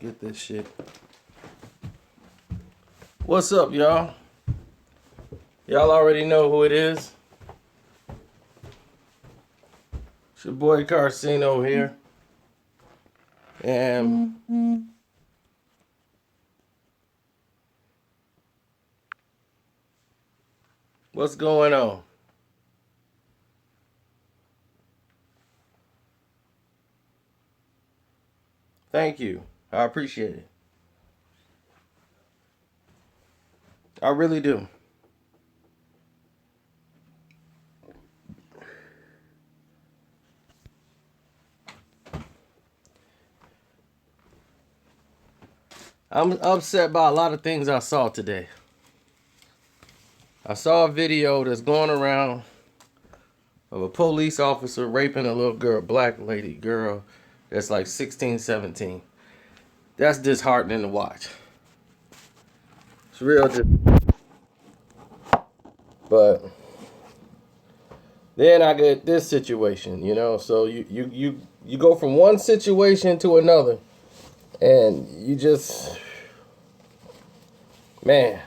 Get this shit. What's up, y'all? Y'all already know who it is. It's your boy Carcino here. And what's going on? Thank you. I appreciate it. I really do. I'm upset by a lot of things I saw today. I saw a video that's going around of a police officer raping a little girl, black lady girl that's like 16, 17. That's disheartening to watch. It's real. But then I get this situation, So you go from one situation to another, and you just, man,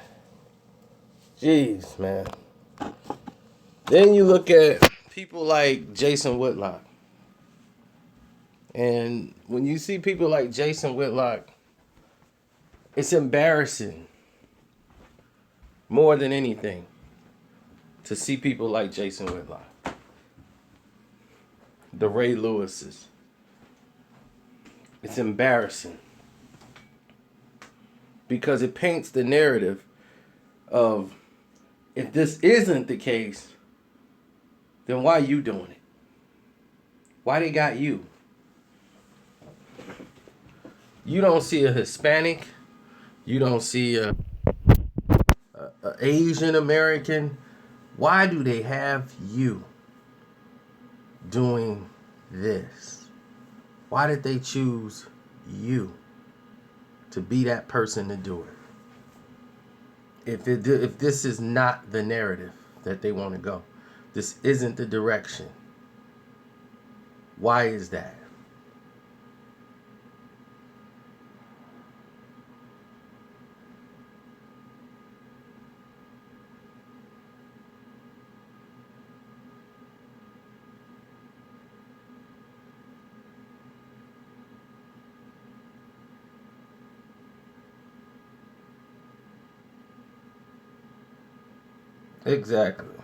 jeez, man. Then you look at people like Jason Whitlock, and when you see people like Jason Whitlock, it's embarrassing more than anything to see people like Jason Whitlock, the Ray Lewises. It's embarrassing because it paints the narrative of, if this isn't the case, then why you doing it? Why they got you? You don't see a Hispanic. You don't see a Asian American. Why do they have you doing this? Why did they choose you to be that person to do it? If this is not the narrative that they want to go, this isn't the direction. Why is that? Exactly.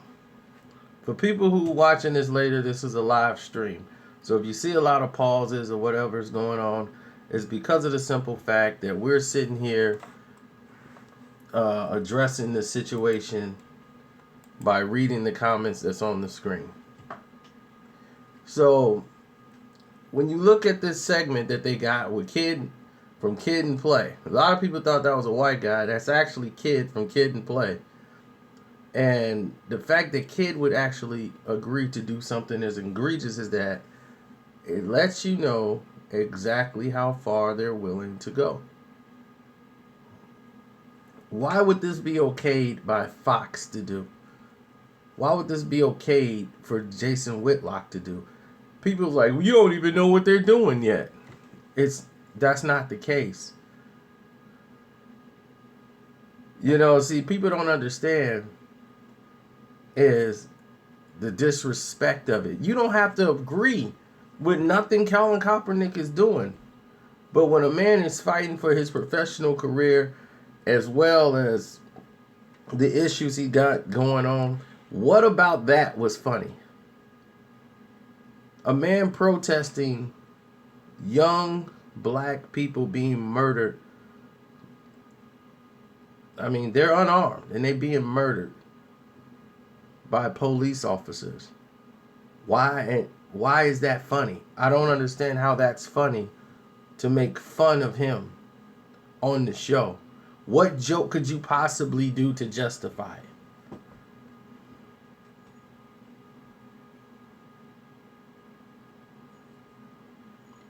For people who are watching this later, this is a live stream. So if you see a lot of pauses or whatever is going on, it's because of the simple fact that we're sitting here addressing the situation by reading the comments that's on the screen. So when you look at this segment that they got with Kid from Kid and Play, a lot of people thought that was a white guy. That's actually Kid from Kid and Play. And the fact that Kid would actually agree to do something as egregious as that, it lets you know exactly how far they're willing to go. Why would this be okayed by Fox to do? Why would this be okayed for Jason Whitlock to do? People's like, well, you don't even know what they're doing yet. That's not the case. See, people don't understand is the disrespect of it. You don't have to agree with nothing Colin Kaepernick is doing. But when a man is fighting for his professional career as well as the issues he got going on, what about that was funny? A man protesting young black people being murdered. I mean, they're unarmed and they're being murdered by police officers. Why is that funny? I don't understand how that's funny to make fun of him on the show. What joke could you possibly do to justify it?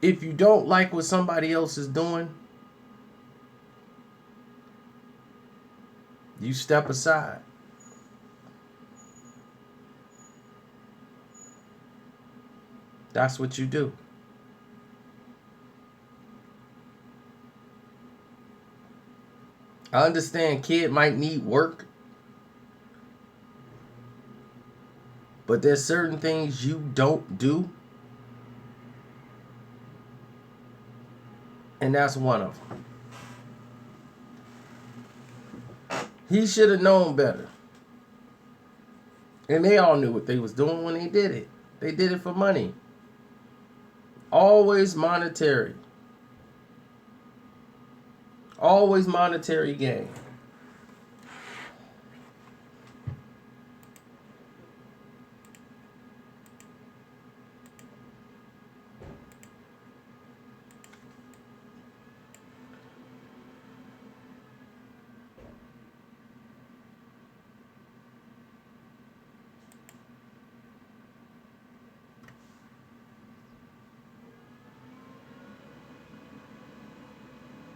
If you don't like what somebody else is doing, you step aside. That's what you do. I understand kid might need work, but there's certain things you don't do, and that's one of them. He should have known better. And they all knew what they was doing when they did it. They did it for money. Always monetary. Always monetary gain.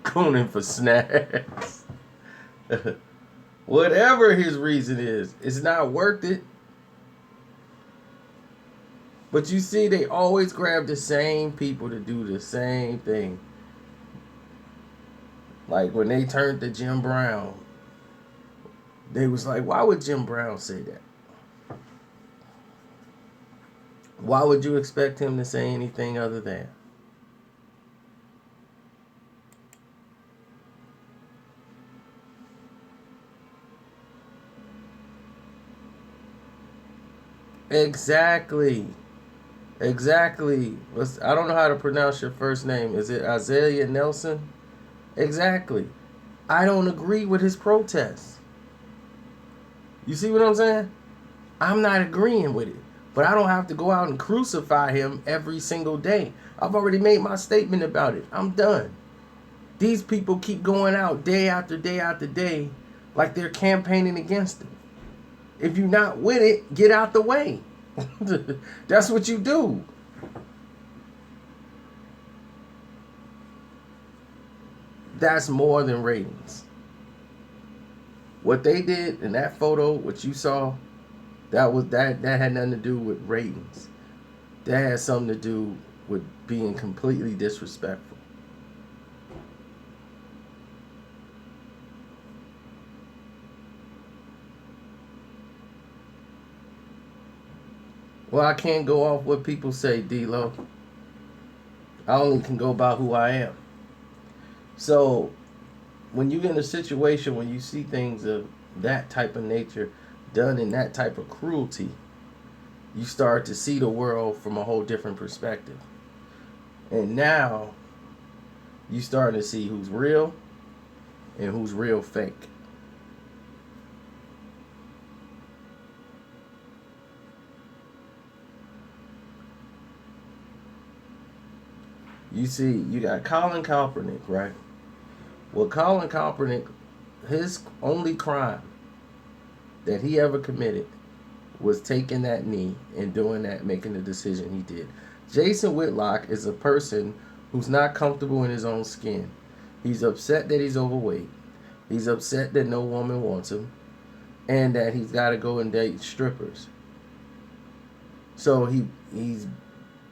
Cooning for snacks. Whatever his reason is, it's not worth it. But you see, they always grab the same people to do the same thing. Like when they turned to Jim Brown, they was like, why would Jim Brown say that? Why would you expect him to say anything other than? Exactly. Exactly. I don't know how to pronounce your first name. Is it Isaiah Nelson? Exactly. I don't agree with his protests. You see what I'm saying? I'm not agreeing with it. But I don't have to go out and crucify him every single day. I've already made my statement about it. I'm done. These people keep going out day after day after day like they're campaigning against him. If you're not with it, get out the way. That's what you do. That's more than ratings. What they did in that photo, what you saw, that had nothing to do with ratings. That had something to do with being completely disrespectful. Well, I can't go off what people say, D-Lo. I only can go by who I am. So, when you get in a situation when you see things of that type of nature done in that type of cruelty, you start to see the world from a whole different perspective. And now, you start to see who's real and who's real fake. You see, you got Colin Kaepernick, right? Well, Colin Kaepernick, his only crime that he ever committed was taking that knee and doing that, making the decision he did. Jason Whitlock is a person who's not comfortable in his own skin. He's upset that he's overweight. He's upset that no woman wants him, and that he's got to go and date strippers. So he's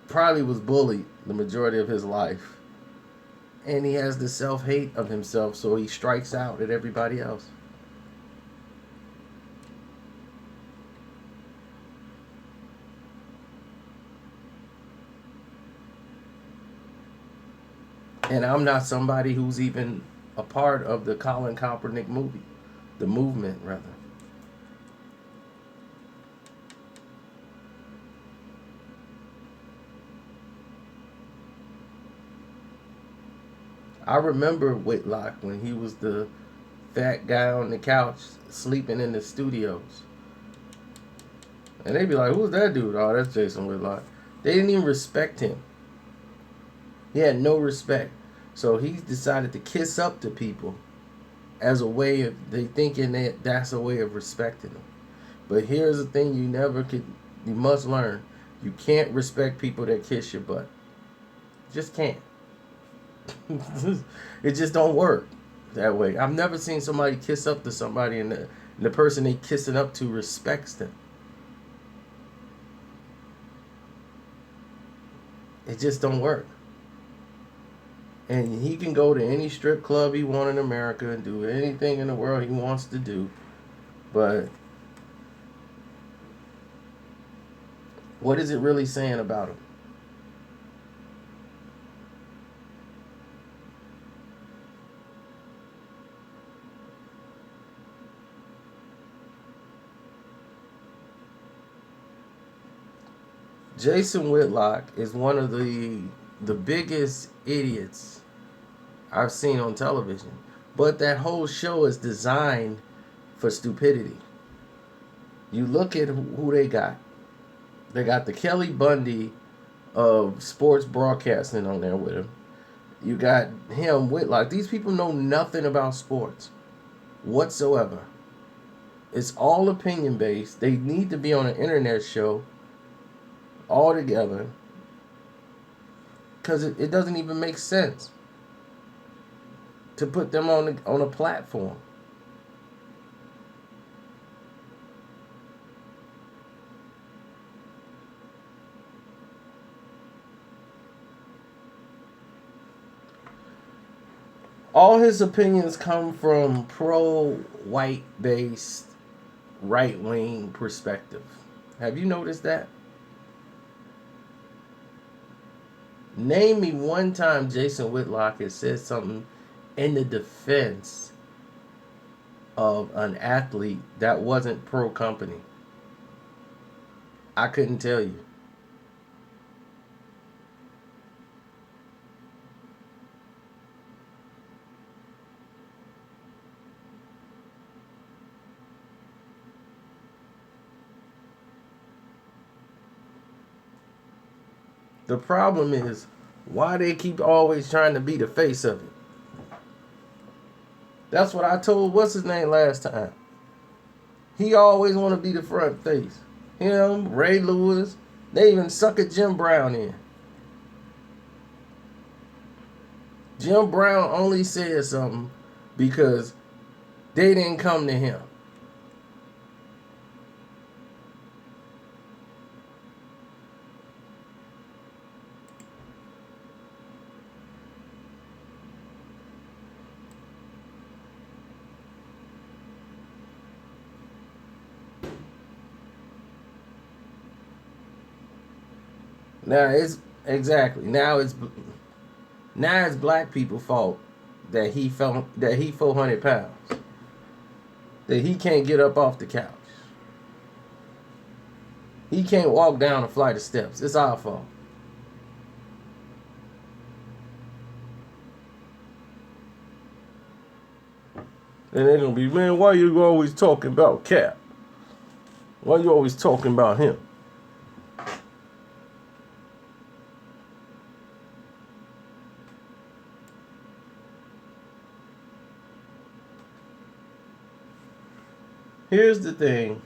probably was bullied the majority of his life. And he has the self-hate of himself, so he strikes out at everybody else. And I'm not somebody who's even a part of the Colin Kaepernick movie. The movement, rather. I remember Whitlock when he was the fat guy on the couch sleeping in the studios. And they'd be like, who's that dude? Oh, that's Jason Whitlock. They didn't even respect him. He had no respect. So he decided to kiss up to people as a way of, they thinking that that's a way of respecting them. But here's the thing you must learn. You can't respect people that kiss your butt. Just can't. It just don't work that way. I've never seen somebody kiss up to somebody and the person they kissing up to respects them. It just don't work. And he can go to any strip club he wants in America and do anything in the world he wants to do. But what is it really saying about him? Jason Whitlock is one of the biggest idiots I've seen on television. But that whole show is designed for stupidity. You look at who they got. They got the Kelly Bundy of sports broadcasting on there with him. You got him, Whitlock. These people know nothing about sports whatsoever. It's all opinion based. They need to be on an internet show all together because it doesn't even make sense to put them on a platform. All his opinions come from pro-white based right-wing perspective. Have you noticed that? Name me one time Jason Whitlock has said something in the defense of an athlete that wasn't pro company. I couldn't tell you. The problem is why they keep always trying to be the face of it. That's what I told what's his name last time. He always want to be the front face. Him, Ray Lewis, they even suckered Jim Brown in. Jim Brown only said something because they didn't come to him. Now it's exactly now it's black people's fault that he 400 pounds, that he can't get up off the couch, he can't walk down a flight of steps. It's our fault. And they're gonna be, man, why you always talking about Cap? Why you always talking about him? Here's the thing.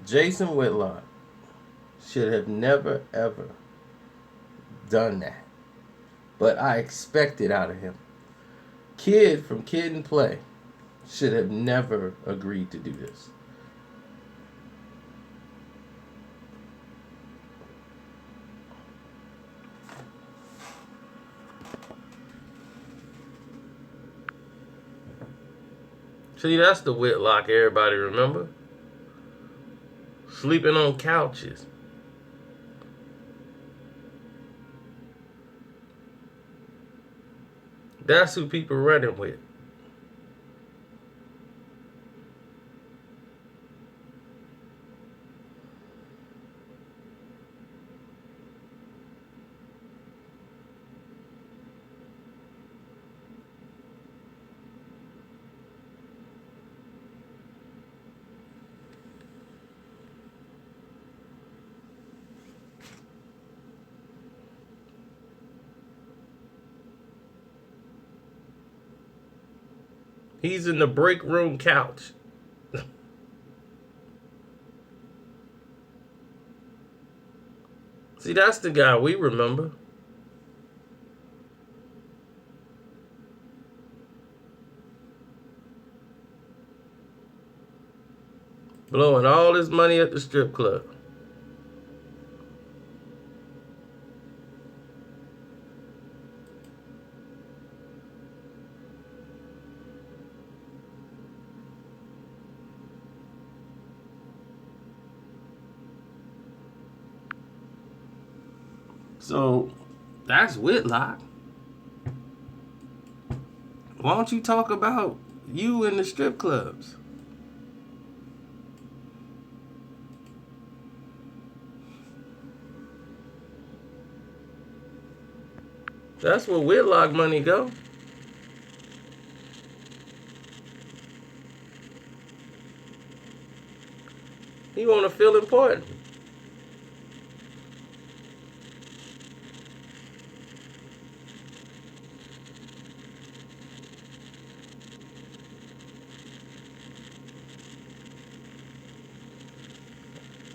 Jason Whitlock should have never, ever done that. But I expect it out of him. Kid from Kid and Play should have never agreed to do this. See, that's the Whitlock everybody remember. Sleeping on couches. That's who people running with. He's in the break room couch. See, that's the guy we remember. Blowing all his money at the strip club. So that's Whitlock. Why don't you talk about you in the strip clubs? That's where Whitlock money go. He want to feel important.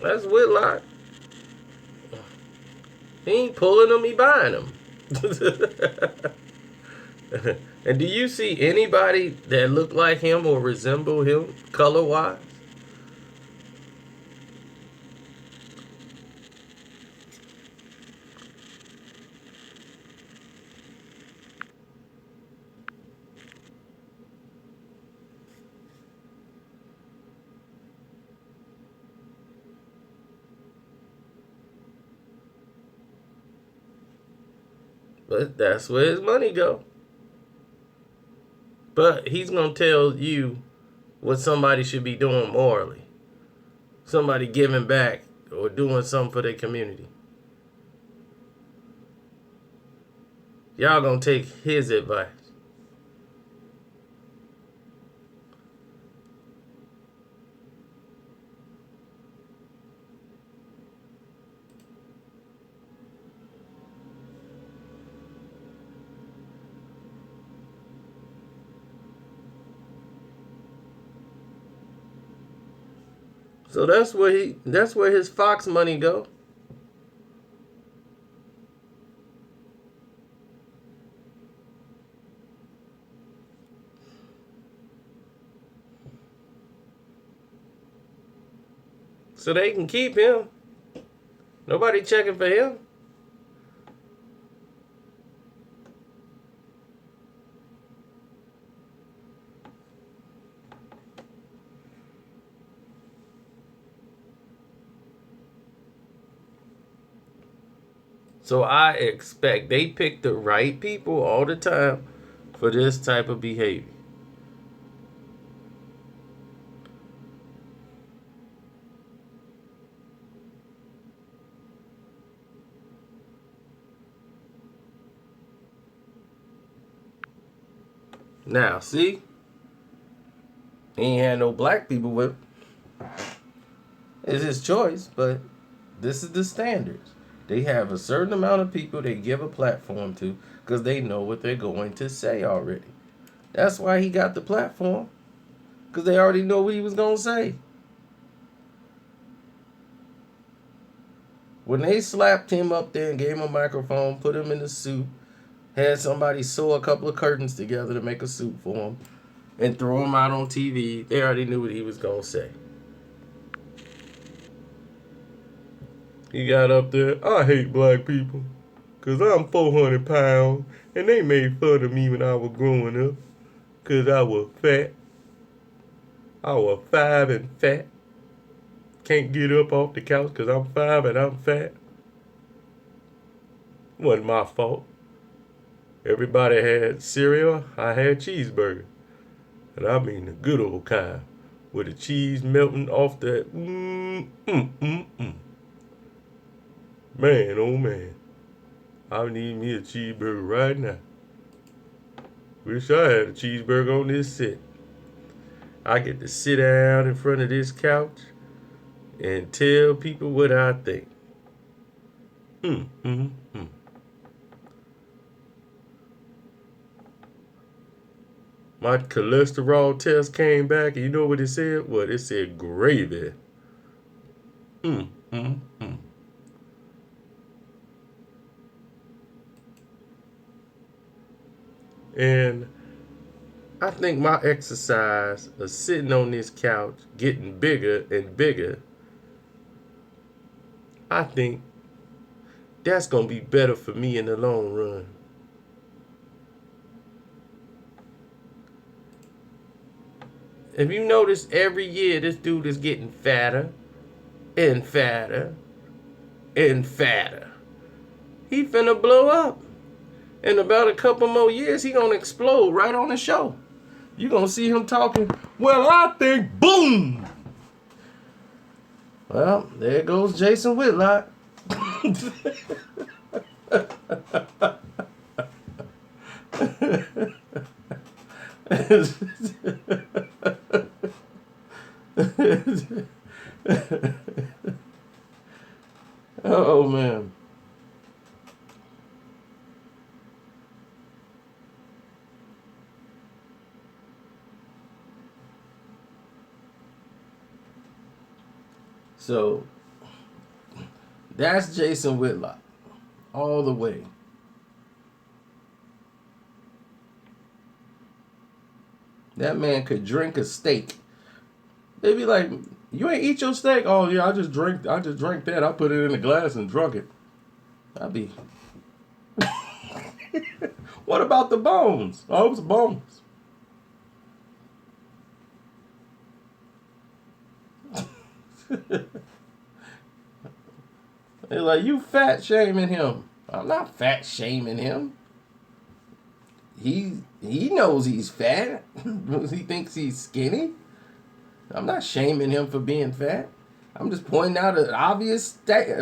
That's Whitlock. He ain't pulling them, he buying them. And do you see anybody that look like him or resemble him color-wise? But that's where his money go. But he's going to tell you what somebody should be doing morally. Somebody giving back or doing something for their community. Y'all going to take his advice. So that's where his Fox money go. So they can keep him. Nobody checking for him. So I expect they pick the right people all the time for this type of behavior. Now, see? He ain't had no black people with him. It's his choice, but this is the standards. They have a certain amount of people they give a platform to because they know what they're going to say already. That's why he got the platform, because they already know what he was going to say. When they slapped him up there and gave him a microphone, put him in a suit, had somebody sew a couple of curtains together to make a suit for him, and throw him out on TV, they already knew what he was going to say. He got up there, I hate black people, because I'm 400 pounds, and they made fun of me when I was growing up, because I was fat. I was 5 and fat. Can't get up off the couch because I'm 5 and I'm fat. Wasn't my fault. Everybody had cereal, I had cheeseburger. And I mean the good old kind, with the cheese melting off that. Man, oh man. I need me a cheeseburger right now. Wish I had a cheeseburger on this set. I get to sit down in front of this couch and tell people what I think. My cholesterol test came back, and you know what it said? What? It said gravy. And I think my exercise of sitting on this couch, getting bigger and bigger, I think that's going to be better for me in the long run. If you notice, every year this dude is getting fatter and fatter and fatter. He finna blow up. In about a couple more years, he gonna explode right on the show. You gonna see him talking, well, I think, boom. Well, there goes Jason Whitlock. Oh, man. So, that's Jason Whitlock. All the way. That man could drink a steak. They be like, you ain't eat your steak? Oh, yeah, I just drank that. I put it in a glass and drunk it. I'd be... What about the bones? Oh, it was bones. They're like, you fat shaming him. I'm not fat shaming him. He knows he's fat. He thinks he's skinny. I'm not shaming him for being fat. I'm just pointing out an obvious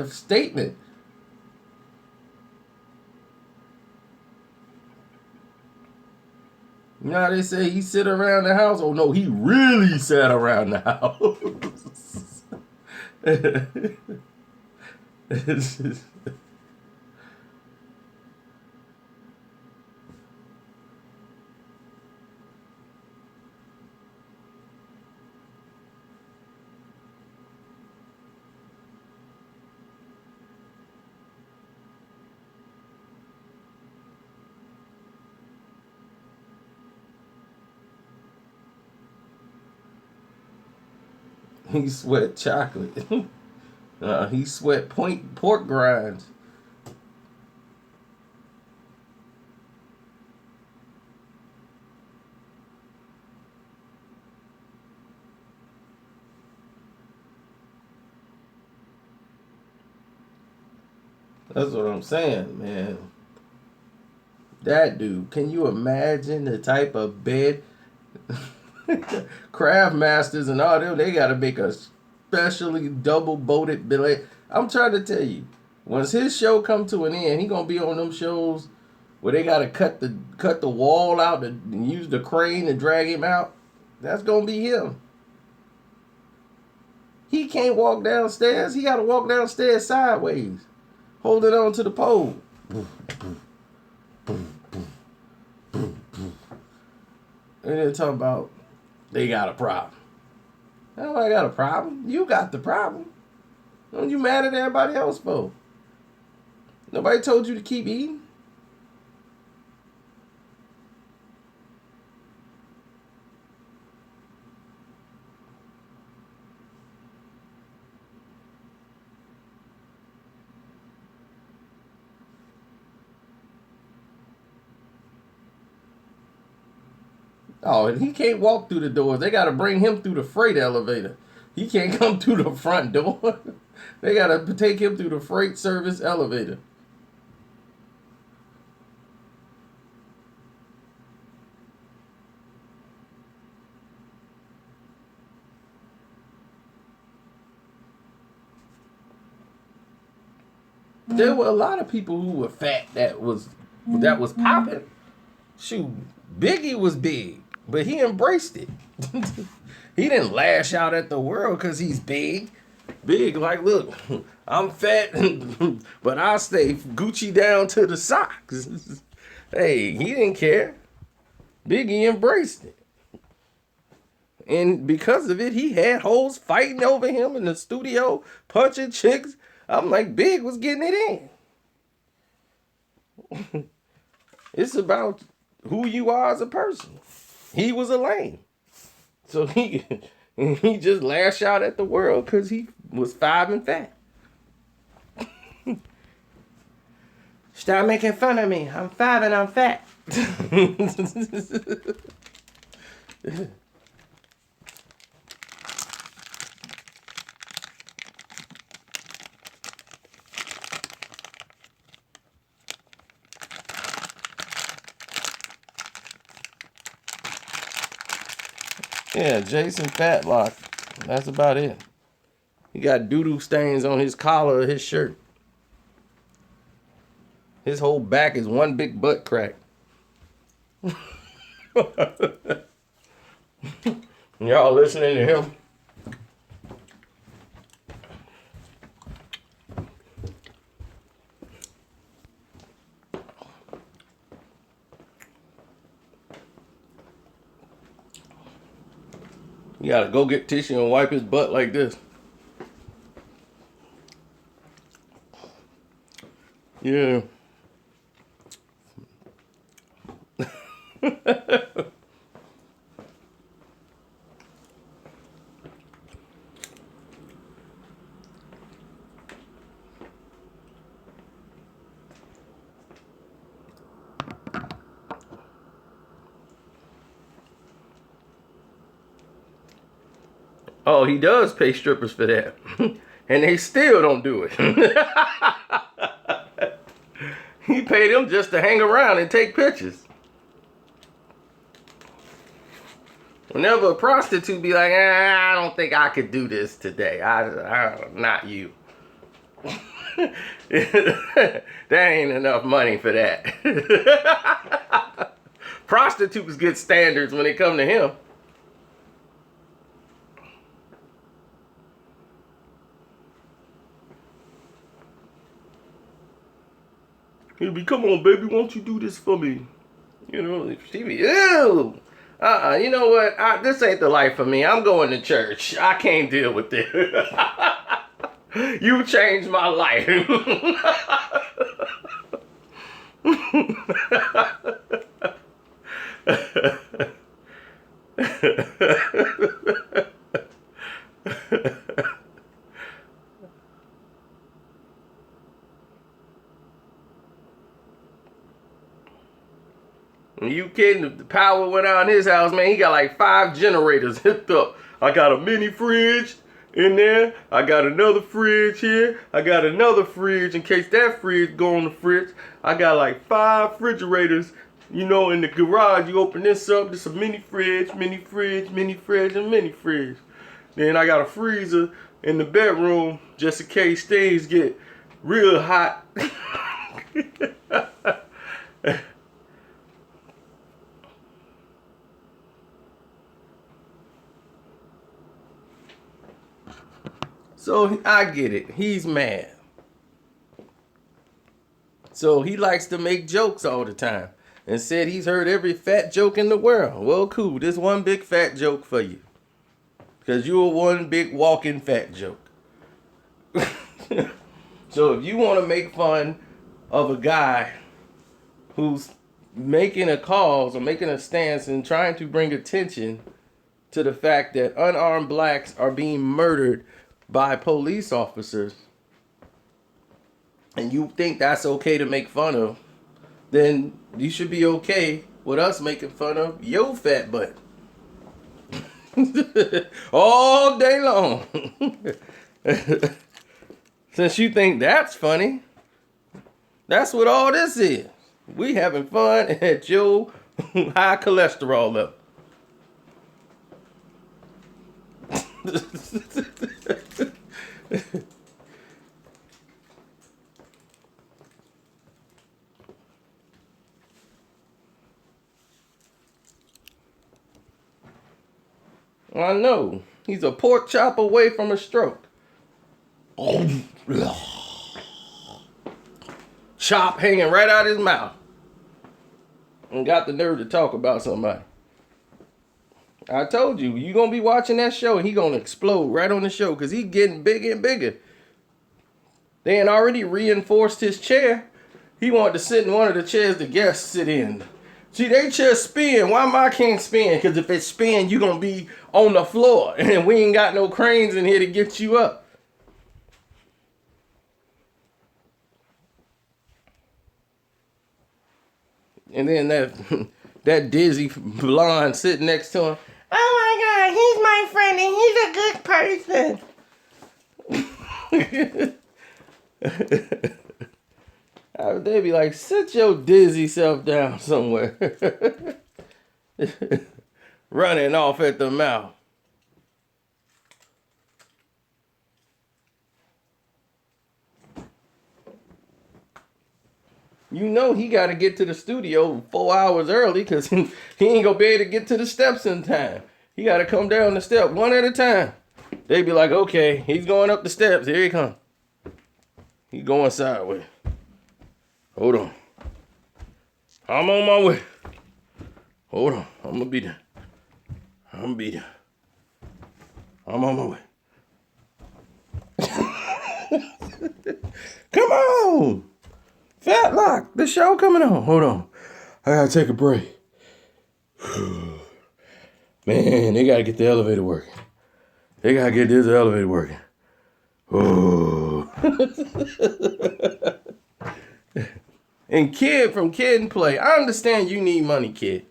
statement. You know how they say he sit around the house? Oh no, he really sat around the house. He sweat chocolate. He sweat pork grinds. That's what I'm saying, man. That dude, can you imagine the type of bed craft masters and all them, they gotta make a specially double bolted billet. I'm trying to tell you, once his show come to an end, he gonna be on them shows where they gotta cut the wall out and use the crane to drag him out. That's gonna be him. He can't walk downstairs. He gotta walk downstairs sideways, holding on to the pole. And they're talking about they got a problem. Oh, I got a problem. You got the problem. Don't you mad at everybody else for? Nobody told you to keep eating. Oh, and he can't walk through the doors. They got to bring him through the freight elevator. He can't come through the front door. They got to take him through the freight service elevator. There were a lot of people who were fat that was popping. Shoot, Biggie was big, but he embraced it. He didn't lash out at the world because he's big. Big, like, look, I'm fat, but I stay Gucci down to the socks. Hey, he didn't care. Biggie embraced it. And because of it, he had hoes fighting over him in the studio, punching chicks. I'm like, Big was getting it in. It's about who you are as a person. He was a lame. So he just lashed out at the world because he was 5 and fat. Stop making fun of me. I'm 5 and I'm fat. Yeah, Jason Fatlock. That's about it. He got doo-doo stains on his collar of his shirt. His whole back is one big butt crack. Y'all listening to him? You gotta go get tissue and wipe his butt like this. Yeah. Oh, he does pay strippers for that. And they still don't do it. He paid them just to hang around and take pictures. Whenever a prostitute be like, I don't think I could do this today. Not you. There ain't enough money for that. Prostitutes get standards when they come to him. He'll be, come on, baby, won't you do this for me? You know, she be, ew. You know what? This ain't the life for me. I'm going to church. I can't deal with this. You changed my life. You kidding? The power went out in his house, man. He got like 5 generators hooked up. I got a mini fridge in there. I got another fridge here. I got another fridge in case that fridge go on the fridge. I got like 5 refrigerators. You know, in the garage, you open this up. This is a mini fridge, mini fridge, mini fridge, and mini fridge. Then I got a freezer in the bedroom just in case things get real hot. So I get it. He's mad. So he likes to make jokes all the time and said he's heard every fat joke in the world. Well, cool. This one big fat joke for you. Because you're one big walking fat joke. So if you want to make fun of a guy who's making a cause or making a stance and trying to bring attention to the fact that unarmed blacks are being murdered by police officers, and you think that's okay to make fun of, then you should be okay with us making fun of your fat butt. All day long. Since you think that's funny, that's what all this is. We having fun at your high cholesterol level. I know. He's a pork chop away from a stroke. Chop hanging right out his mouth. And got the nerve to talk about somebody. I told you, you going to be watching that show and he going to explode right on the show because he's getting bigger and bigger. They had already reinforced his chair. He wanted to sit in one of the chairs the guests sit in. See, they chairs spin. Why mine can't spin? Because if it spin, you're going to be on the floor. And we ain't got no cranes in here to get you up. And then that dizzy blonde sitting next to him. Oh my God, he's my friend and he's a good person. They be like, sit your dizzy self down somewhere. running off at the mouth. You know he got to get to the studio 4 hours early because he ain't going to be able to get to the steps in time. He got to come down the step one at a time. They be like, okay, he's going up the steps. Here he come. He going sideways. Hold on. I'm on my way. Hold on. I'm going to be there. I'm going to be there. I'm on my way. Come on. Whitlock, the show coming on. Hold on. I got to take a break. Man, they got to get the elevator working. They got to get this elevator working. Oh. And Kid from Kid and Play. I understand you need money, Kid.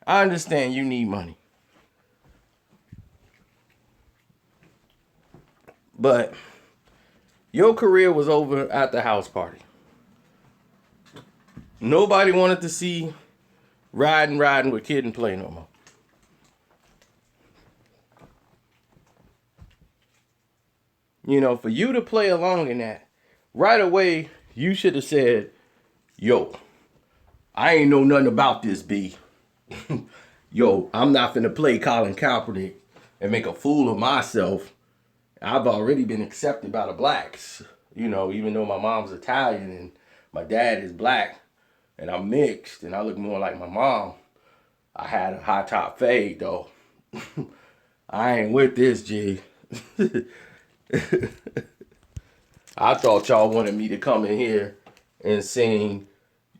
I understand you need money. But your career was over at the house party. Nobody wanted to see riding with Kid and Play no more. You know, for you to play along in that, right away, you should have said, yo, I ain't know nothing about this, B. Yo, I'm not finna play Colin Kaepernick and make a fool of myself. I've already been accepted by the blacks. You know, even though my mom's Italian and my dad is black and I'm mixed and I look more like my mom, I had a high top fade, though. I ain't with this, G. I thought y'all wanted me to come in here and sing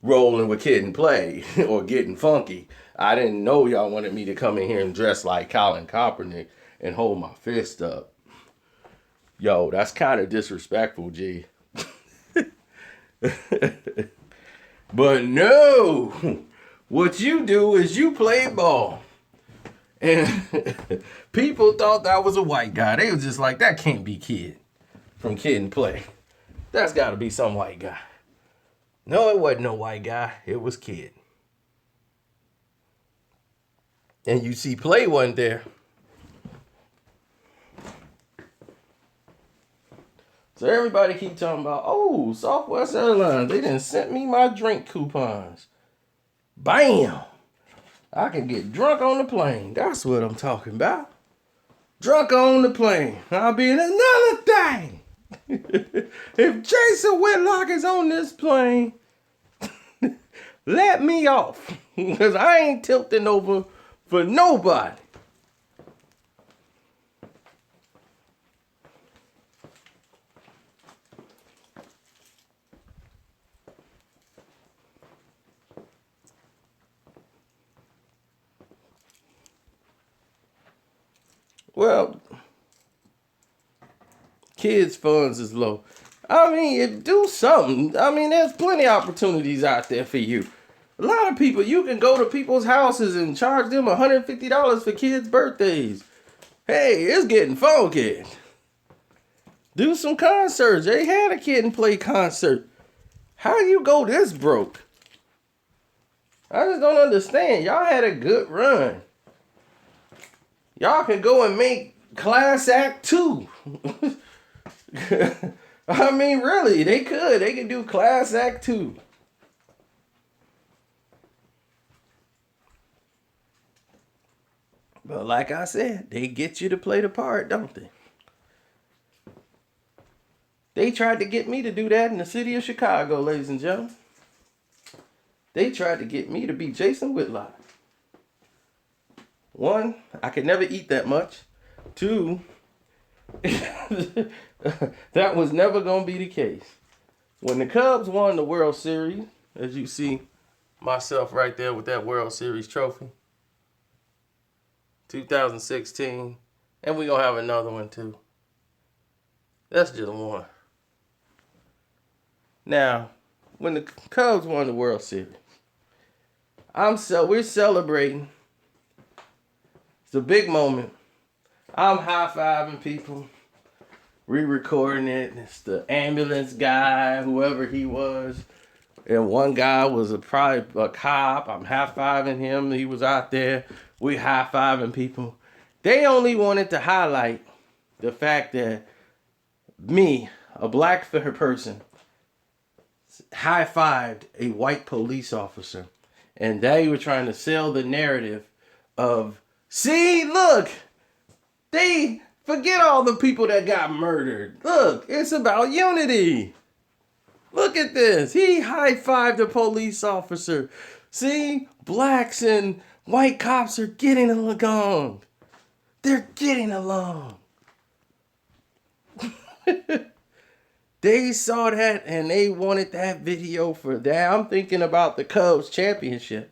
Rolling with Kid and Play or Getting Funky. I didn't know y'all wanted me to come in here and dress like Colin Kaepernick and hold my fist up. Yo, that's kind of disrespectful, G. But no, what you do is you play ball. And people thought that was a white guy. They was just like, that can't be Kid from Kid and Play. That's got to be some white guy. No, it wasn't no white guy. It was Kid. And you see Play wasn't there. So everybody keep talking about, oh, Southwest Airlines, they done sent me my drink coupons. Bam! I can get drunk on the plane. That's what I'm talking about. Drunk on the plane. I'll be in another thing. If Jason Whitlock is on this plane, let me off. Because I ain't tilting over for nobody. Well, kids' funds is low. I mean, do something. I mean, there's plenty of opportunities out there for you. A lot of people, you can go to people's houses and charge them $150 for kids' birthdays. Hey, it's getting funky. Do some concerts. They had a Kid and Play concert. How you go this broke? I just don't understand. Y'all had a good run. Y'all can go and make Class Act 2. I mean, really, they could. They could do Class Act 2. But like I said, they get you to play the part, don't they? They tried to get me to do that in the city of Chicago, ladies and gentlemen. They tried to get me to be Jason Whitlock. One, I could never eat that much. Two, that was never going to be the case. When the Cubs won the World Series, as you see myself right there with that World Series trophy, 2016, and we're going to have another one too. That's just one. Now, when the Cubs won the World Series, we're celebrating. It's a big moment. I'm high-fiving people, re-recording it. It's the ambulance guy, whoever he was, And one guy was probably a cop. I'm high-fiving him. He was out there. We high-fiving people. They only wanted to highlight the fact that me, a black person, high-fived a white police officer. And they were trying to sell the narrative of, see, look, they forget all the people that got murdered. Look, it's about unity. Look at this. He high-fived a police officer. See, blacks and white cops are getting along. They're getting along. They saw that and they wanted that video for that. I'm thinking about the Cubs championship.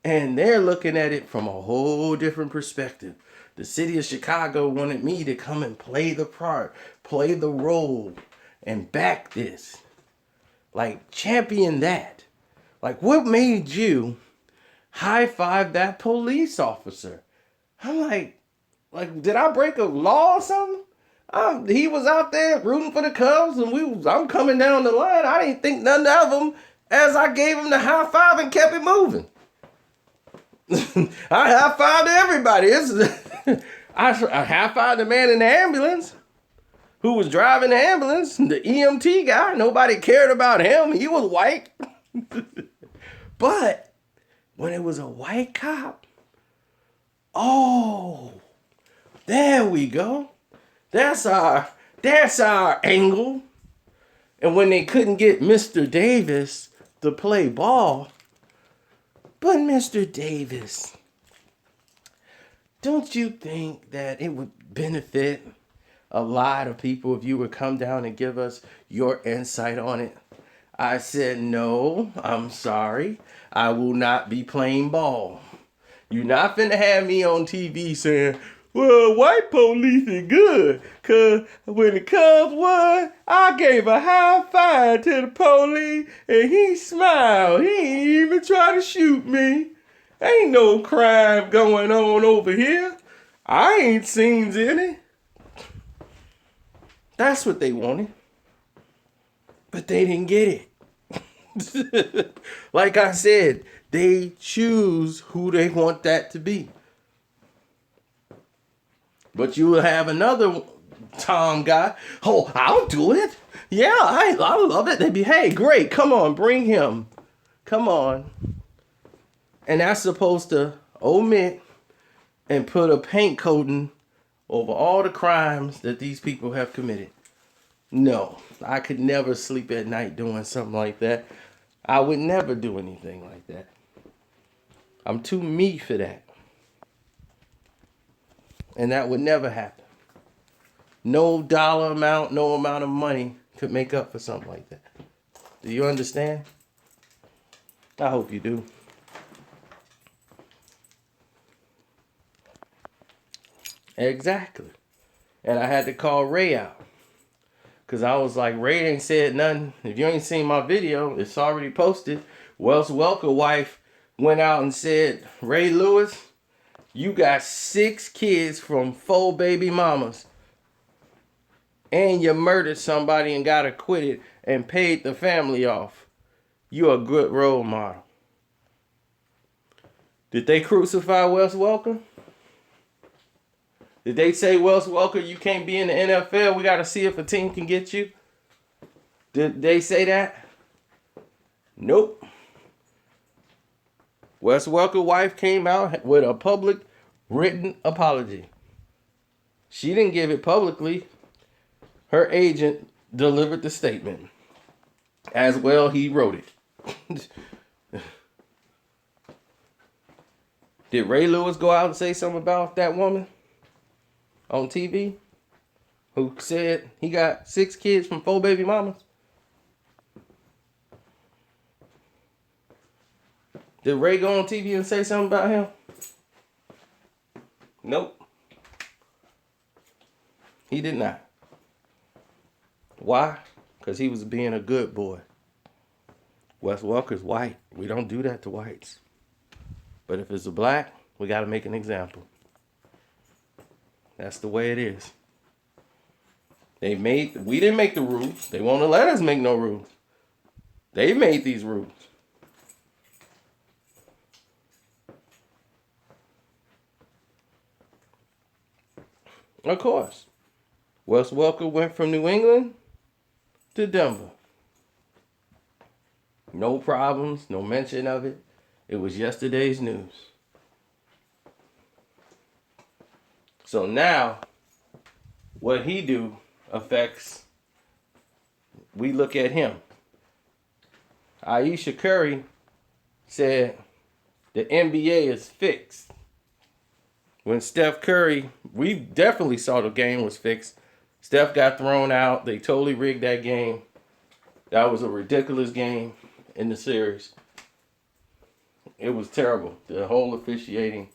And they're looking at it from a whole different perspective. The city of Chicago wanted me to come and play the part, play the role, and back this. Like, champion that. Like, what made you high-five that police officer? I'm like, did I break a law or something? He was out there rooting for the Cubs, and I'm coming down the line. I didn't think none of them as I gave him the high five and kept it moving. I high fived everybody. I high fived the man in the ambulance who was driving the ambulance, the EMT guy. Nobody cared about him. He was white. But when it was a white cop, oh, there we go. That's our angle. And when they couldn't get Mr. Davis to play ball, but Mr. Davis, don't you think that it would benefit a lot of people if you would come down and give us your insight on it? I said, no, I'm sorry. I will not be playing ball. You're not finna have me on TV saying, well, white police is good, because when the Cubs won, I gave a high five to the police, and he smiled. He ain't even try to shoot me. Ain't no crime going on over here. I ain't seen any. That's what they wanted. But they didn't get it. Like I said, they choose who they want that to be. But you will have another Tom guy. Oh, I'll do it. Yeah, I love it. They'd be, hey, great. Come on, bring him. Come on. And that's supposed to omit and put a paint coating over all the crimes that these people have committed. No, I could never sleep at night doing something like that. I would never do anything like that. I'm too me for that. And that would never happen. No dollar amount, no amount of money could make up for something like that. Do you understand? I hope you do. Exactly. And I had to call Ray out. Because I was like, Ray ain't said nothing. If you ain't seen my video, it's already posted. Wes Welker wife went out and said, Ray Lewis, you got 6 kids from 4 baby mamas. And you murdered somebody and got acquitted and paid the family off. You're a good role model. Did they crucify Wes Welker? Did they say, Wes Welker, you can't be in the NFL? We got to see if a team can get you? Did they say that? Nope. Wes Welker's wife came out with a public written apology. She didn't give it publicly. Her agent delivered the statement. As well, he wrote it. Did Ray Lewis go out and say something about that woman on TV who said he got 6 kids from 4 baby mamas? Did Ray go on TV and say something about him? Nope. He did not. Why? Because he was being a good boy. Wes Welker's white. We don't do that to whites. But if it's a black, we got to make an example. That's the way it is. We didn't make the rules. They won't let us make no rules. They made these rules. Of course. Wes Welker went from New England to Denver. No problems, no mention of it. It was yesterday's news. So now, what he do affects, we look at him. Ayesha Curry said the NBA is fixed. When Steph Curry, we definitely saw the game was fixed. Steph got thrown out. They totally rigged that game. That was a ridiculous game in the series. It was terrible. The whole officiating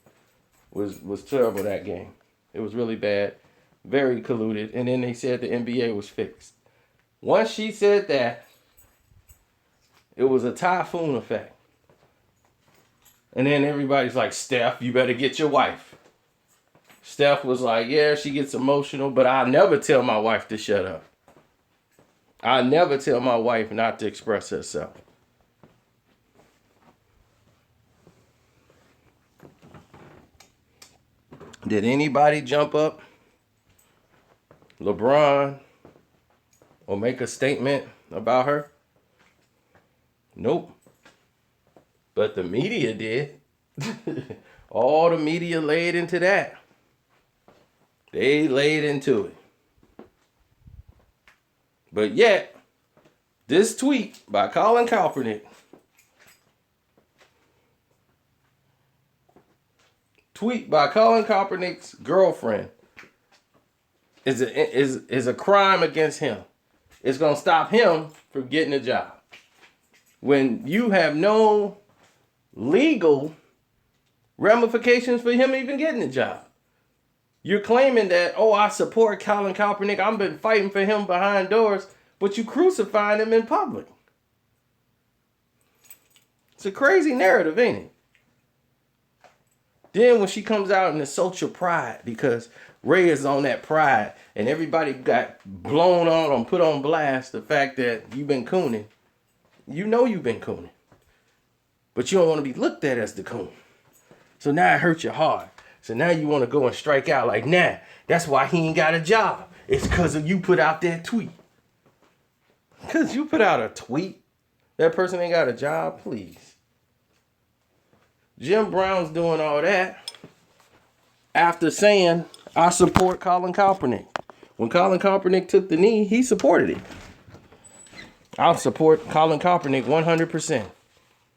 was terrible that game. It was really bad. Very colluded. And then they said the NBA was fixed. Once she said that, it was a typhoon effect. And then everybody's like, Steph, you better get your wife. Steph was like, yeah, she gets emotional, but I never tell my wife to shut up. I never tell my wife not to express herself. Did anybody jump up, LeBron, or make a statement about her? Nope. But the media did. All the media laid into that. They laid into it. But yet, this tweet by Colin Kaepernick, Kaepernick's girlfriend, is a crime against him. It's going to stop him from getting a job. When you have no legal ramifications for him even getting a job. You're claiming that, oh, I support Colin Kaepernick. I've been fighting for him behind doors, but you crucifying him in public. It's a crazy narrative, ain't it? Then when she comes out and assaults your pride, because Ray is on that pride, and everybody got blown on or put on blast the fact that you've been cooning. You know you've been cooning. But you don't want to be looked at as the coon. So now it hurts your heart. So now you want to go and strike out like, nah, that's why he ain't got a job. It's because of you put out that tweet. Because you put out a tweet, that person ain't got a job, please. Jim Brown's doing all that after saying, I support Colin Kaepernick. When Colin Kaepernick took the knee, he supported it. I'll support Colin Kaepernick 100%.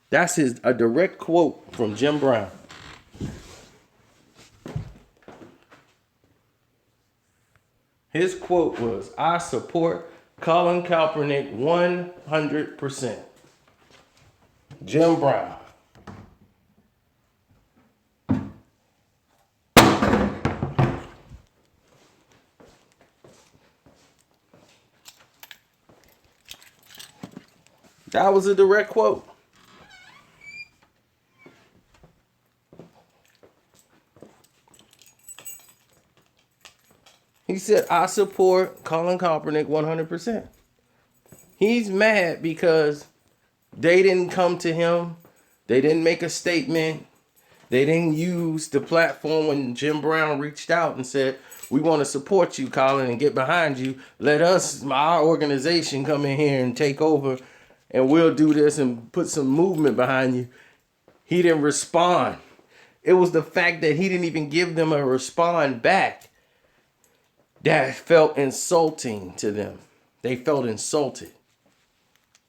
That's a direct quote from Jim Brown. His quote was, I support Colin Kaepernick 100%. Jim Brown. That was a direct quote. He said, I support Colin Kaepernick 100%. He's mad because they didn't come to him. They didn't make a statement. They didn't use the platform when Jim Brown reached out and said, we want to support you, Colin, and get behind you. Let us, our organization, come in here and take over, and we'll do this and put some movement behind you. He didn't respond. It was the fact that he didn't even give them a respond back that felt insulting to them. They felt insulted.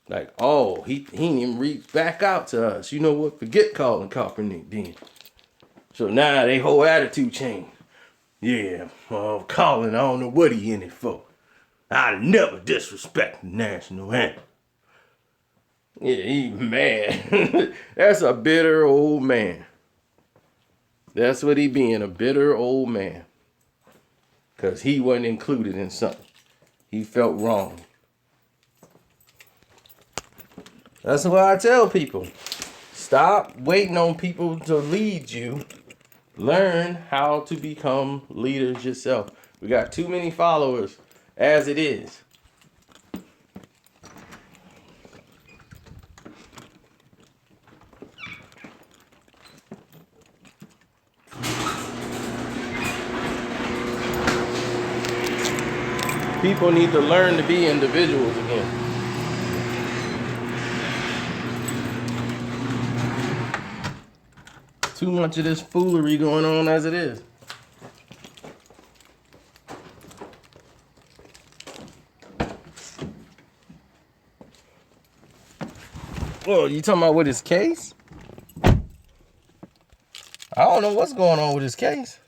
Like, oh, he didn't even reach back out to us. You know what? Forget Colin Kaepernick then. So now they whole attitude changed. Yeah, Colin, I don't know what he in it for. I never disrespect the national anthem. Yeah, he mad. That's a bitter old man. That's what he being, a bitter old man. Because he wasn't included in something. He felt wrong. That's why I tell people. Stop waiting on people to lead you. Learn how to become leaders yourself. We got too many followers as it is. People need to learn to be individuals again. Too much of this foolery going on as it is. Oh, you talking about with his case? I don't know what's going on with his case.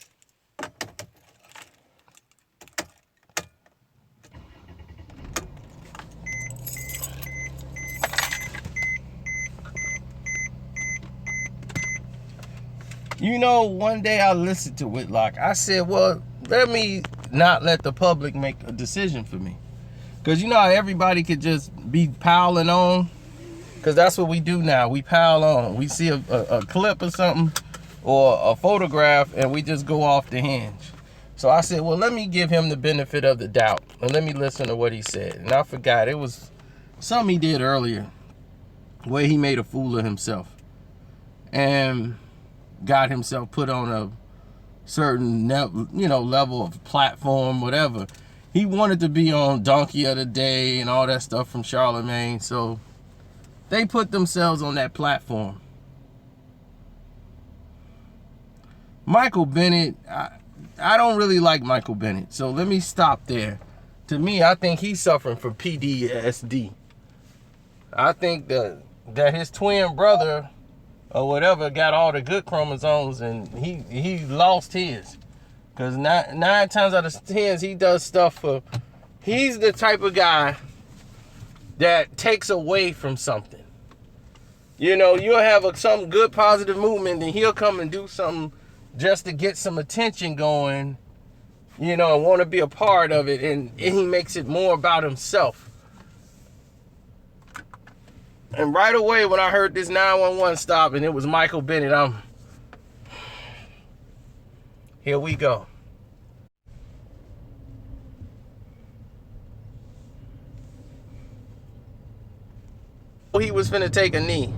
You know, one day I listened to Whitlock. I said, well, let me not let the public make a decision for me. Because you know how everybody could just be piling on? Because that's what we do now. We pile on. We see a clip or something or a photograph and we just go off the hinge. So I said, well, let me give him the benefit of the doubt. And let me listen to what he said. And I forgot. It was something he did earlier where he made a fool of himself. And got himself put on a certain level of platform, whatever. He wanted to be on Donkey of the Day and all that stuff from Charlemagne, so they put themselves on that platform. Michael Bennett, I don't really like Michael Bennett, so let me stop there. To me, I think he's suffering from PTSD. I think that his twin brother or whatever got all the good chromosomes and he lost his. Because nine times out of 10 he does stuff for, he's the type of guy that takes away from something. You know, you'll have some good positive movement and he'll come and do something just to get some attention going, you know, and want to be a part of it, and he makes it more about himself. And right away when I heard this 911 stop and it was Michael Bennett, here we go. He was finna take a knee.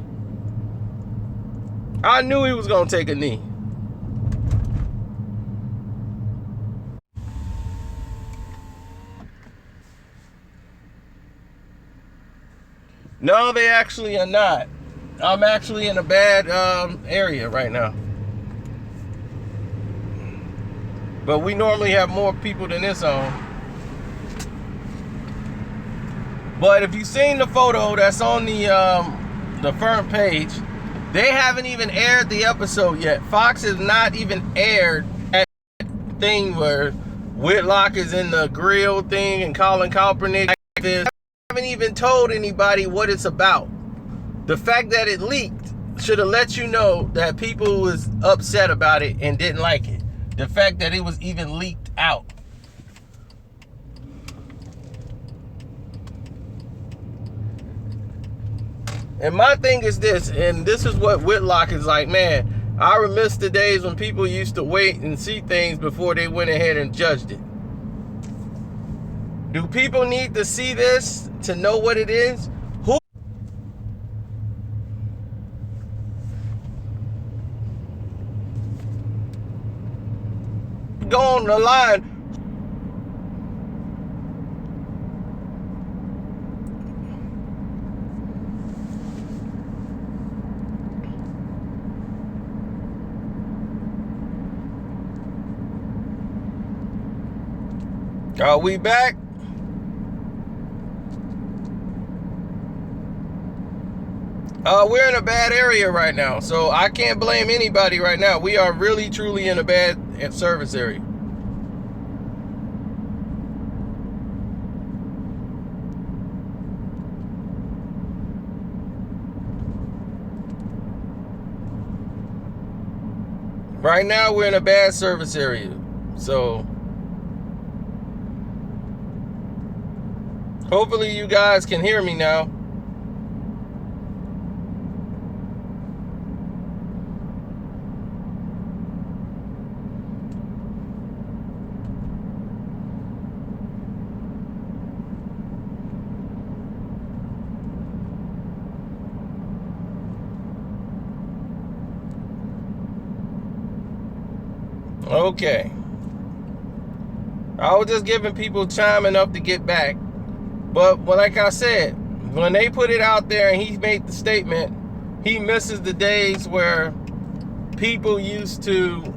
I knew he was gonna take a knee. No, they actually are not. I'm actually in a bad area right now. But we normally have more people than this on. But if you've seen the photo that's on the front page, they haven't even aired the episode yet. Fox has not even aired that thing where Whitlock is in the grill thing and Colin Kaepernick is. Haven't even told anybody what it's about. The fact that it leaked should have let you know that people was upset about it and didn't like it. The fact that it was even leaked out. And my thing is this, and this is what Whitlock is like, man, I remiss the days when people used to wait and see things before they went ahead and judged it. Do people need to see this to know what it is? Who go on the line? Are we back? We're in a bad area right now, so I can't blame anybody right now. We are really, truly in a bad service area. Right now, we're in a bad service area, so hopefully you guys can hear me now. Okay. I was just giving people time enough to get back. But like I said, when they put it out there and he made the statement, he misses the days where people used to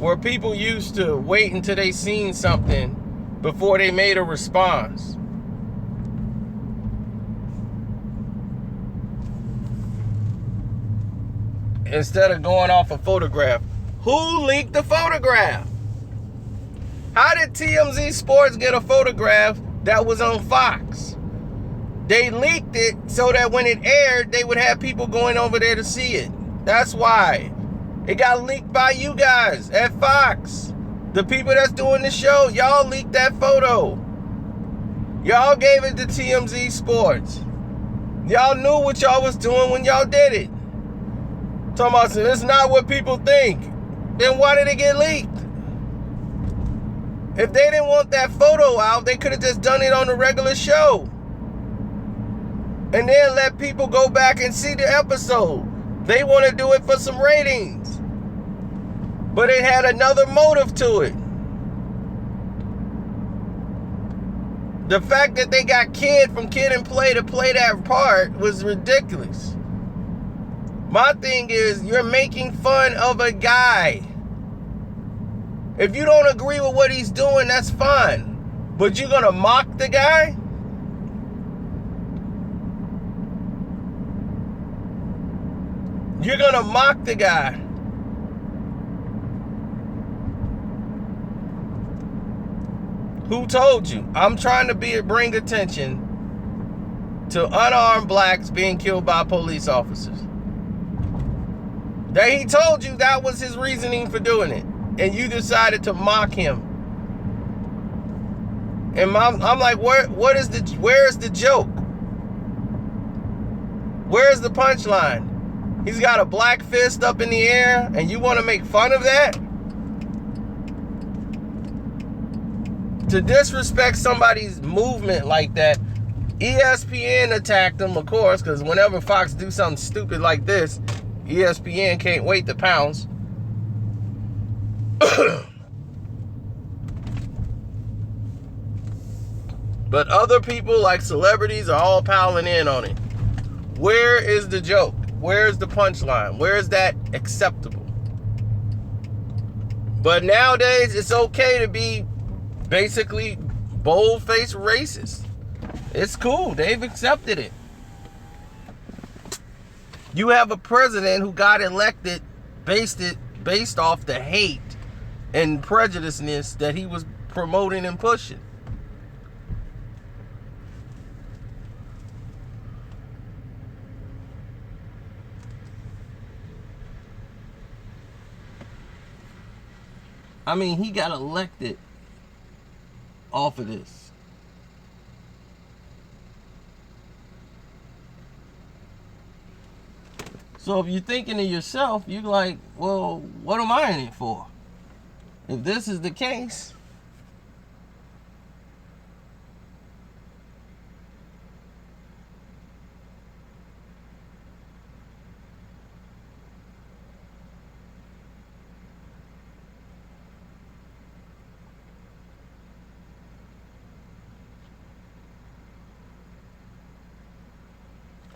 wait until they seen something before they made a response. Instead of going off a photograph. Who leaked the photograph? How did TMZ Sports get a photograph that was on Fox? They leaked it so that when it aired, they would have people going over there to see it. That's why. It got leaked by you guys at Fox. The people that's doing the show, y'all leaked that photo. Y'all gave it to TMZ Sports. Y'all knew what y'all was doing when y'all did it. Talking about, it's not what people think. Then why did it get leaked? If they didn't want that photo out, they could have just done it on the regular show. And then let people go back and see the episode. They want to do it for some ratings. But it had another motive to it. The fact that they got Kid from Kid and Play to play that part was ridiculous. My thing is, you're making fun of a guy. If you don't agree with what he's doing, that's fine. But you're going to mock the guy? You're going to mock the guy. Who told you? I'm trying to bring attention to unarmed blacks being killed by police officers. That he told you that was his reasoning for doing it. And you decided to mock him. And I'm like, where's the joke? Where's the punchline? He's got a black fist up in the air and you want to make fun of that? To disrespect somebody's movement like that, ESPN attacked him, of course, because whenever Fox do something stupid like this, ESPN can't wait to pounce. But other people, like celebrities, are all piling in on it. Where is the joke? Where's the punchline? Where is that acceptable? But nowadays, it's okay to be basically bold-faced racist. It's cool. They've accepted it. You have a president who got elected based off the hate and prejudiceness that he was promoting and pushing. I mean, he got elected off of this. So if you're thinking to yourself, you're like, well, what am I in it for? If this is the case,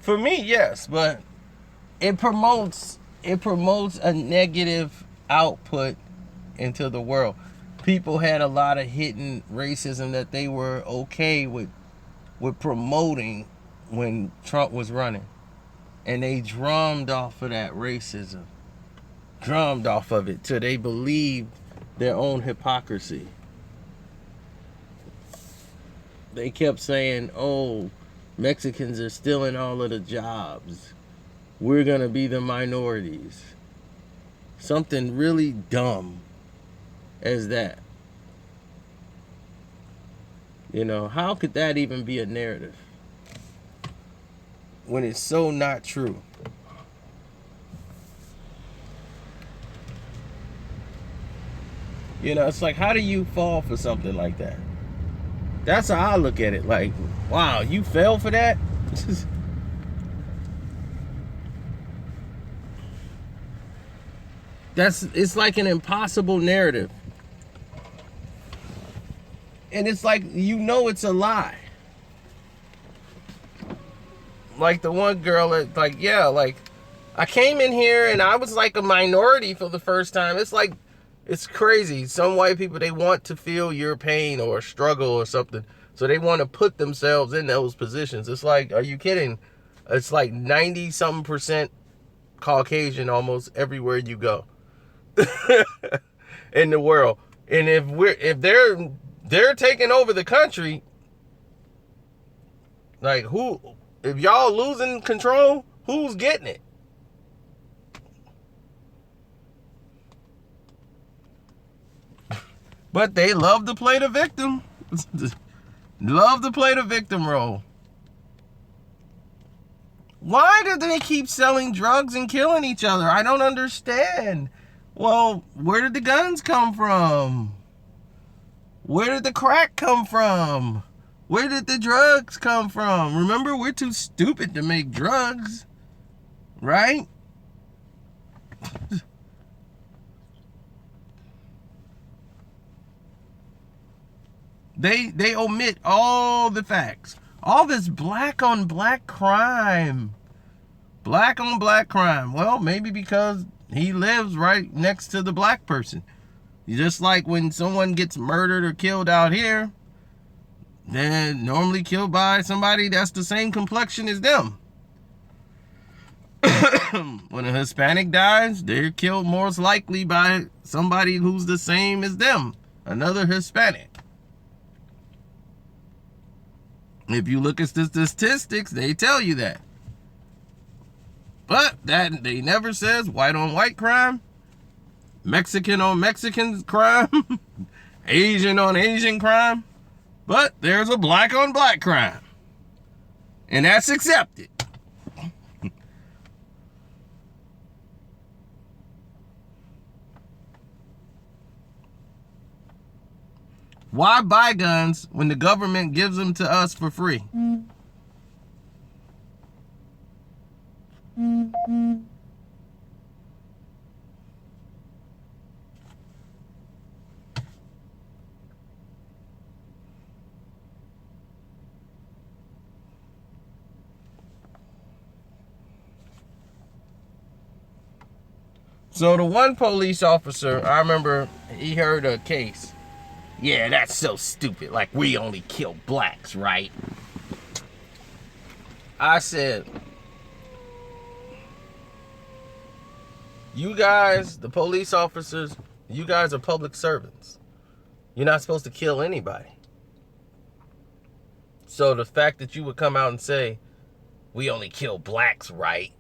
for me, yes, but it promotes a negative output into the world. People had a lot of hidden racism that they were okay with promoting when Trump was running. And they drummed off of that racism. Drummed off of it till they believed their own hypocrisy. They kept saying, oh, Mexicans are stealing all of the jobs. We're going to be the minorities. Something really dumb as that. You know, how could that even be a narrative when it's so not true? You know, it's like, how do you fall for something like that? That's how I look at it. Like, wow, you fell for that? It's like an impossible narrative And it's like, you know it's a lie. Like the one girl, like, yeah, like, I came in here and I was like a minority for the first time. It's like, it's crazy. Some white people, they want to feel your pain or struggle or something. So they want to put themselves in those positions. It's like, are you kidding? It's like 90-something% Caucasian almost everywhere you go in the world. And if they're taking over the country, like, who, if y'all losing control, who's getting it? But they love to play the victim. Love to play the victim role. Why do they keep selling drugs and killing each other? I don't understand. Well, where did the guns come from? Where did the crack come from? Where did the drugs come from? Remember, we're too stupid to make drugs, right? They omit all the facts. All this black on black crime. Black on black crime. Well, maybe because he lives right next to the black person. Just like when someone gets murdered or killed out here, they're normally killed by somebody that's the same complexion as them. When a Hispanic dies, they're killed most likely by somebody who's the same as them, another Hispanic. If you look at the statistics, they tell you that. But that they never says white on white crime, Mexican on Mexican crime, Asian on Asian crime. But there's a black on black crime. And that's accepted. Why buy guns when the government gives them to us for free? So the one police officer, I remember he heard a case. Yeah, that's so stupid. Like, we only kill blacks, right? I said, you guys, the police officers, you guys are public servants. You're not supposed to kill anybody. So the fact that you would come out and say, we only kill blacks, right?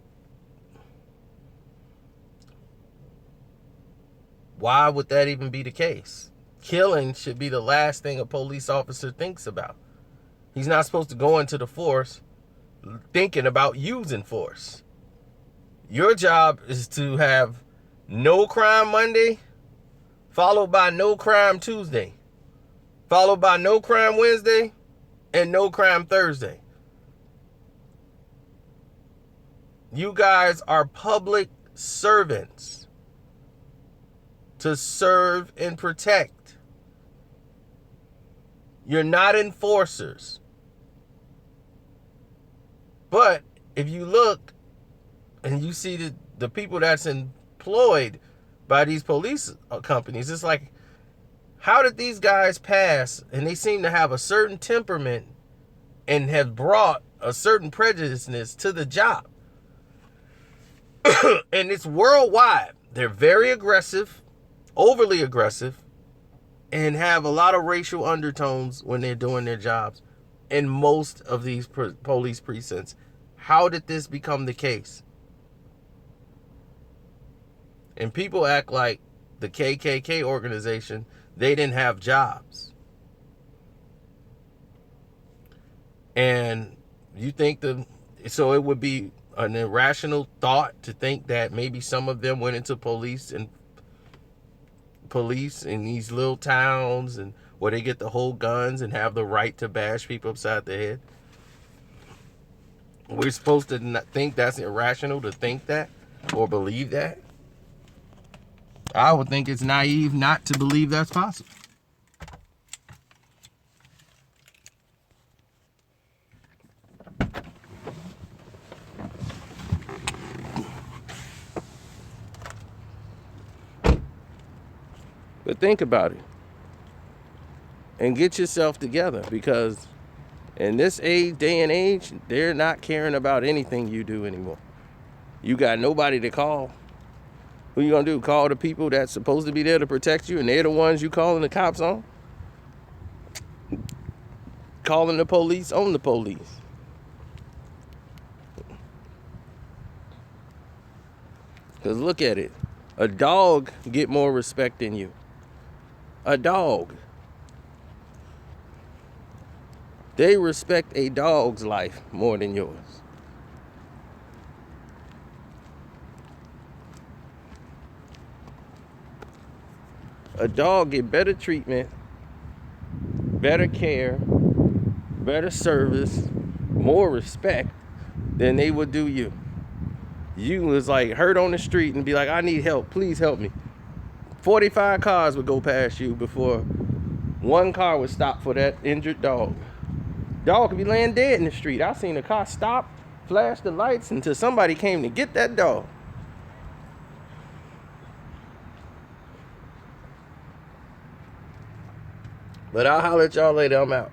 Why would that even be the case? Killing should be the last thing a police officer thinks about. He's not supposed to go into the force thinking about using force. Your job is to have no crime Monday, followed by no crime Tuesday, followed by no crime Wednesday, and no crime Thursday. You guys are public servants to serve and protect. You're not enforcers. But if you look and you see the people that's employed by these police companies, it's like, how did these guys pass? And they seem to have a certain temperament and have brought a certain prejudiceness to the job. And it's worldwide. They're very aggressive, overly aggressive, and have a lot of racial undertones when they're doing their jobs in most of these police precincts. How did this become the case? And people act like the KKK organization, they didn't have jobs. And you think so it would be an irrational thought to think that maybe some of them went into police in these little towns and where they get the whole guns and have the right to bash people upside the head. We're supposed to not think that's irrational to think that or believe that. I would think it's naive not to believe that's possible. think about it and get yourself together, because in this day and age, they're not caring about anything you do anymore. You got nobody to call. Who you gonna do? Call the people that's supposed to be there to protect you, and they're the ones you calling the cops on? Calling the police on the police. Because look at it. A dog get more respect than you. A dog. They respect a dog's life more than yours. A dog get better treatment, better care, better service, more respect than they would do you. You was like hurt on the street and be like, I need help, please help me. 45 cars would go past you before one car would stop for that injured dog. Dog could be laying dead in the street. I seen a car stop, flash the lights until somebody came to get that dog. But I'll holler at y'all later. I'm out.